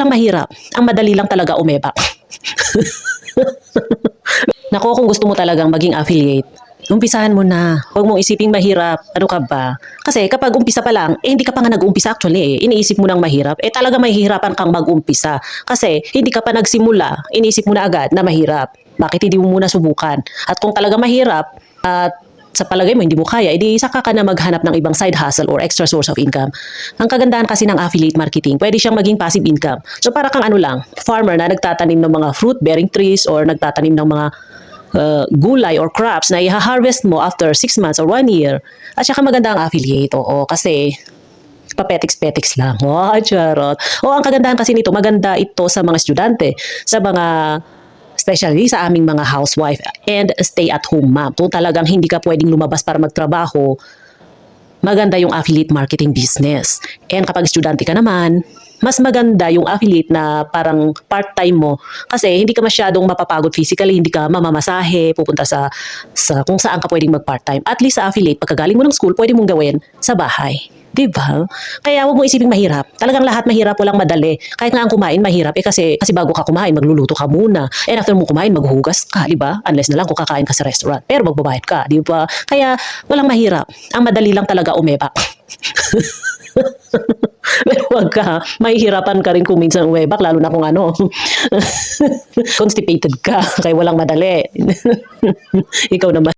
walang mahirap. Ang madali lang talaga umeba. Nako, kung gusto mo talagang maging affiliate, umpisahan mo na. Huwag mong isiping mahirap. Ano ka ba? Kasi kapag umpisa pa lang, hindi ka pa nga nag-uumpisa actually eh. Iniisip mo nang mahirap, talaga mahihirapan kang mag-umpisa. Kasi hindi ka pa nagsimula, iniisip mo na agad na mahirap. Bakit hindi mo muna subukan? At kung talaga mahirap, at sa palagay mo hindi mo kaya, edi saka ka na maghanap ng ibang side hustle or extra source of income. Ang kagandahan kasi ng affiliate marketing, pwede siyang maging passive income. So para kang ano lang, farmer na nagtatanim ng mga fruit-bearing trees or nagtatanim ng mga gulay or crops na i-harvest mo after 6 months or 1 year. At saka maganda ang affiliate, oo, kasi papetiks-petiks lang. Oh, charot. O, ang kagandahan kasi nito, maganda ito sa mga estudyante, sa mga especially sa aming mga housewife and stay-at-home mom. Kung talagang hindi ka pwedeng lumabas para magtrabaho, maganda yung affiliate marketing business. And kapag estudyante ka naman, mas maganda yung affiliate na parang part-time mo kasi hindi ka masyadong mapapagod physically, hindi ka mamamasahe, pupunta sa kung saan ka pwedeng mag-part-time. At least sa affiliate, pagkagaling mo ng school, pwede mong gawin sa bahay. Diba? Kaya huwag mo isiping mahirap. Talagang lahat mahirap, walang madali. Kahit nga ang kumain, mahirap kasi bago ka kumain, magluluto ka muna. And after mo kumain, maghuhugas ka, diba? Unless na lang kung kakain ka sa restaurant. Pero magbabayad ka, diba? Kaya walang mahirap. Ang madali lang talaga umeba. Pero wag ka, mahihirapan ka rin kung minsan umebak, lalo na kung ano, constipated ka, kaya walang madali. Ikaw naman.